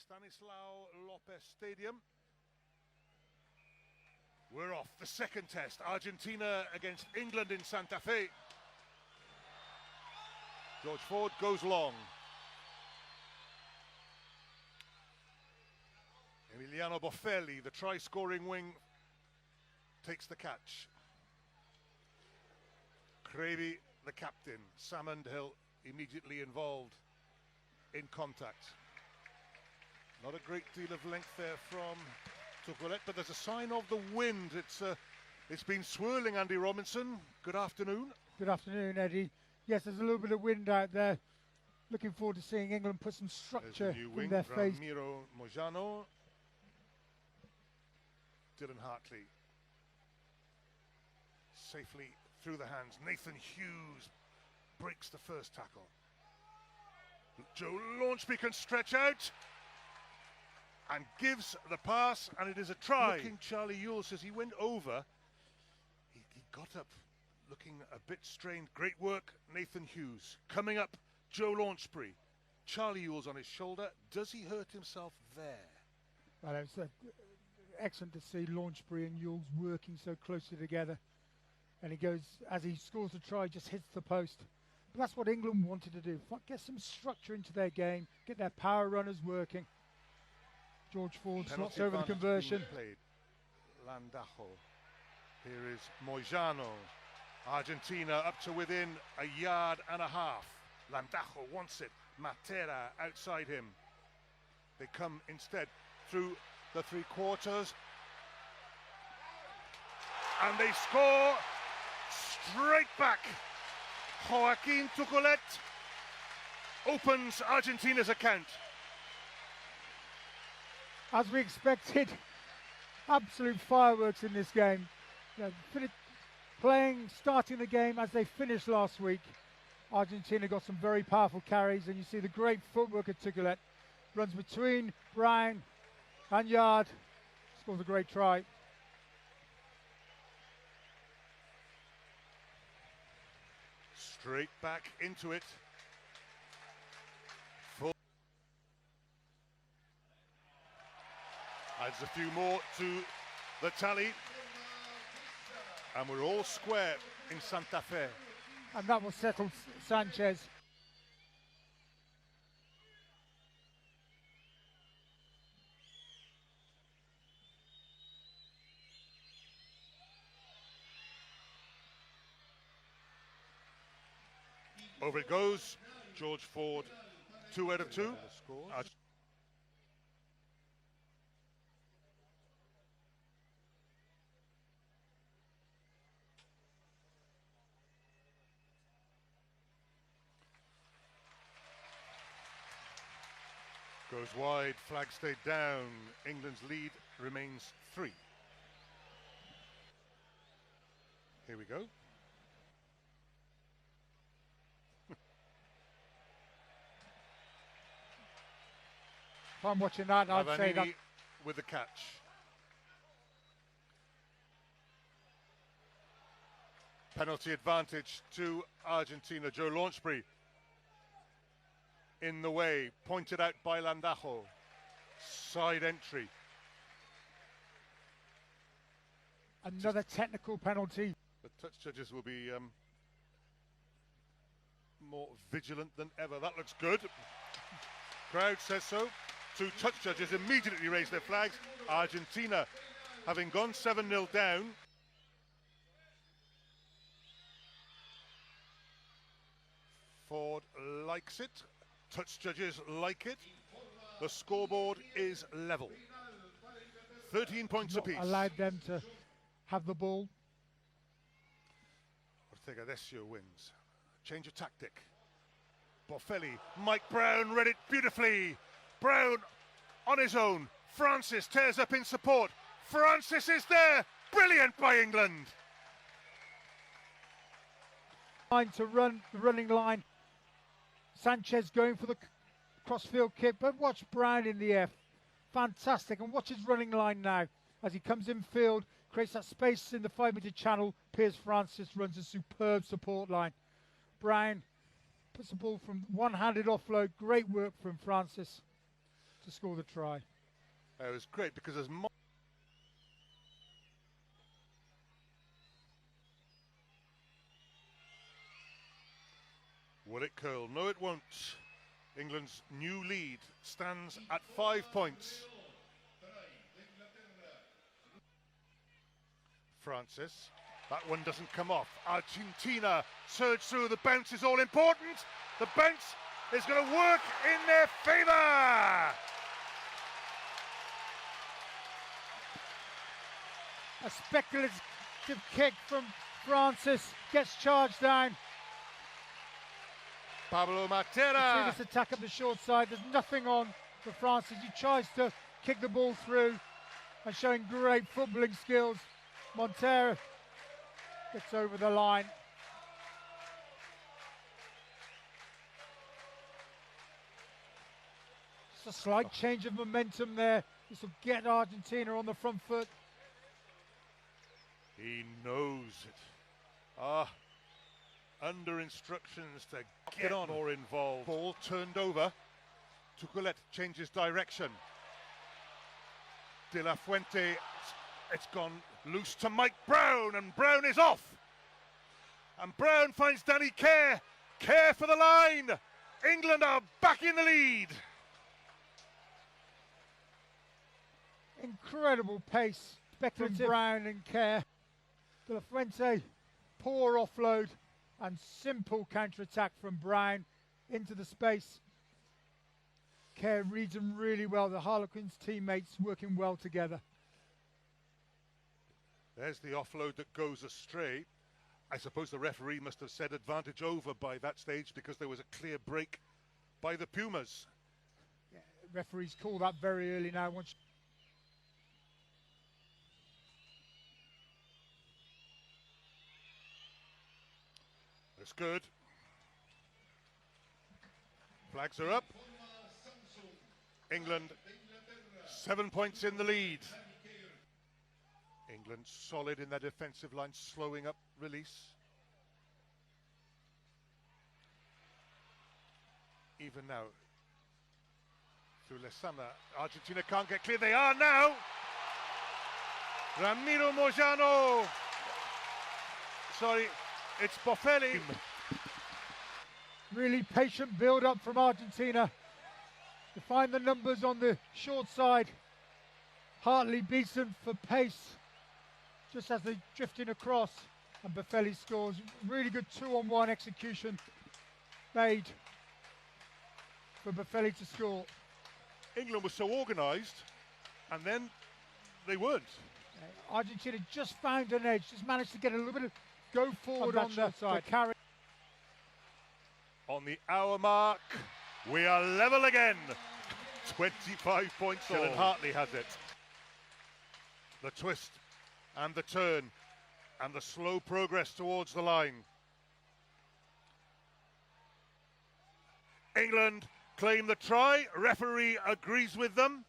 Brigadier López Stadium. We're off. The second test, Argentina against England in Santa Fe. George Ford goes long. Emiliano Boffelli, the try-scoring wing, takes the catch. Crevi, the captain. Sam Underhill immediately involved in contact. Not a great deal of length there from Tukulet, but there's a sign of the wind. It's been swirling, Andy Robinson. Good afternoon. Good afternoon, Eddie. Yes, there's a little bit of wind out there. Looking forward to seeing England put some structure in their face. Ramiro Mojano. Dylan Hartley. Safely through the hands. Nathan Hughes breaks the first tackle. Joe Launchby can stretch out and gives the pass, and it is a try. Looking, Charlie Ewell says he went over. He got up looking a bit strained. Great work, Nathan Hughes. Coming up, Joe Launchbury. Charlie Ewell's on his shoulder. Does he hurt himself there? Well, it's excellent to see Launchbury and Ewell's working so closely together. And he goes, as he scores a try, just hits the post. But that's what England wanted to do. Get some structure into their game, get their power runners working. George Ford slots over the conversion. Played. Landajo. Here is Mojano. Argentina up to within a yard and a half. Landajo wants it. Matera outside him. They come instead through the three quarters. And they score straight back. Joaquin Tukulet opens Argentina's account. As we expected, absolute fireworks in this game. Starting the game as they finished last week. Argentina got some very powerful carries, and you see the great footwork of Tukulet. Runs between Brown and Yard, scores a great try. Straight back into it. Adds a few more to the tally. And we're all square in Santa Fe. And that will settle Sanchez. Over it goes. George Ford, 2 out of 2. Goes wide, flag stayed down. England's lead remains 3. Here we go. If I'm watching that, I'd say that. With the catch. Penalty advantage to Argentina. Joe Launchbury in the way, pointed out by Landajo. Side entry. Another technical penalty. The touch judges will be more vigilant than ever. That looks good. Crowd says so. 2 touch judges immediately raise their flags. Argentina, having gone 7-0 down. Ford likes it. Touch judges like it. The scoreboard is level. 13 points apiece. Allowed them to have the ball. Ortega Decio wins. Change of tactic. Boffelli. Mike Brown read it beautifully. Brown on his own. Francis tears up in support. Francis is there. Brilliant by England. Line to run, the running line. Sanchez going for the crossfield kick, but watch Brown in the air. Fantastic. And watch his running line now. As he comes in field, creates that space in the 5-metre channel. Piers Francis runs a superb support line. Brown puts the ball from one-handed offload. Great work from Francis to score the try. It was great because as will it curl? No, it won't. England's new lead stands at 5 points. Francis, that one doesn't come off. Argentina surge through. The bounce is all important. The bounce is going to work in their favour. A speculative kick from Francis, gets charged down. Pablo See Matera. this attack up the short side. There's nothing on for Francis. He tries to kick the ball through and showing great footballing skills. Montero gets over the line. Just a slight change of momentum there. This will get Argentina on the front foot. He knows it. Under instructions to get on or involved. Ball turned over. Tuculet changes direction. De La Fuente, it's gone loose to Mike Brown, and Brown is off. And Brown finds Danny Kerr. Kerr for the line. England are back in the lead. Incredible pace from Brown and Kerr. De La Fuente, poor offload and simple counter-attack from Brown into the space. Kerr reads him really well. The Harlequins teammates working well together. There's the offload that goes astray. I suppose the referee must have said advantage over by that stage because there was a clear break by the Pumas. Yeah, referees call that very early now. That's good. Flags are up. England 7 points in the lead. England solid in their defensive line, slowing up release. Even now, through Lesana, Argentina can't get clear. They are now. Ramiro Mojano. Sorry, it's Boffelli. Really patient build-up from Argentina to find the numbers on the short side. Hartley beats them for pace just as they're drifting across, and Boffelli scores. Really good 2-on-1 execution made for Boffelli to score. England was so organised, and then they weren't. Argentina just found an edge, just managed to get a little bit of go forward on the side. Carry. On the hour mark, we are level again. 25 points all. And Hartley has it. The twist and the turn and the slow progress towards the line. England claim the try. Referee agrees with them.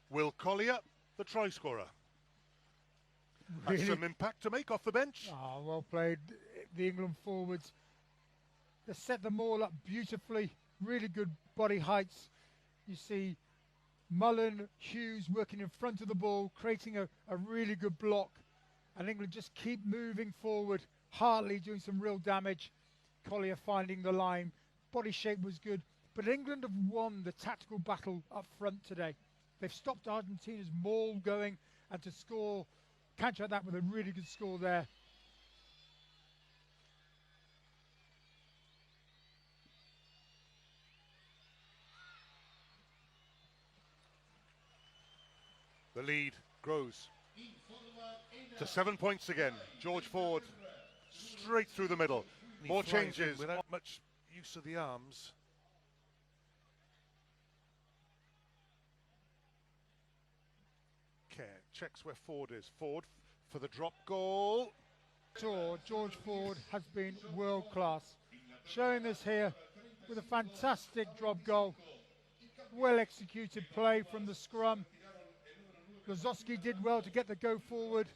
Will Collier, the try scorer. Really? Has some impact to make off the bench. Oh, well played. The England forwards. They set them all up beautifully. Really good body heights. You see Mullen, Hughes working in front of the ball, creating a really good block. And England just keep moving forward. Hartley doing some real damage. Collier finding the line. Body shape was good. But England have won the tactical battle up front today. They've stopped Argentina's maul going, and to score, counter that with a really good score there. The lead grows to 7 points again. George Ford straight through the middle. More changes without much use of the arms. Checks where Ford is. Ford for the drop goal. George Ford has been world class. Showing this here with a fantastic drop goal. Well executed play from the scrum. Lozowski did well to get the go forward.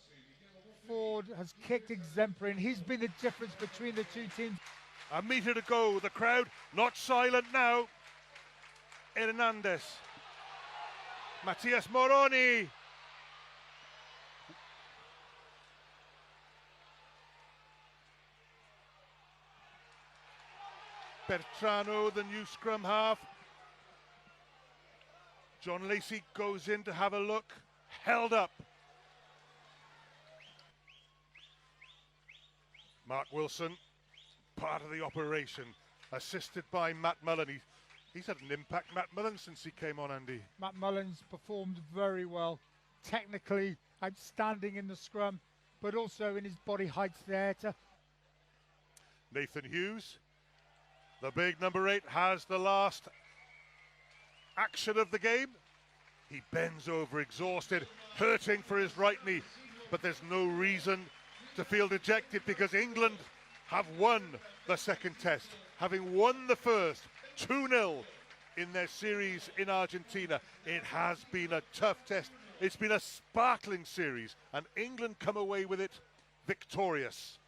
Ford has kicked exemplary, and he's been the difference between the two teams. A metre to go. The crowd not silent now. Hernandez. Matias Moroni. Bertrano, the new scrum half. John Lacey goes in to have a look. Held up. Mark Wilson, part of the operation, assisted by Matt Mullen. He's had an impact, Matt Mullen, since he came on, Andy. Matt Mullen's performed very well. Technically outstanding in the scrum, but also in his body heights there. Nathan Hughes, the big number 8, has the last action of the game. He bends over exhausted, hurting for his right knee, but there's no reason to feel dejected because England have won the second test, having won the first 2-0 in their series in Argentina. It has been a tough test. It's been a sparkling series, and England come away with it victorious.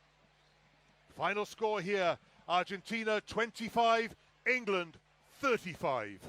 Final score here, Argentina 25, England 35.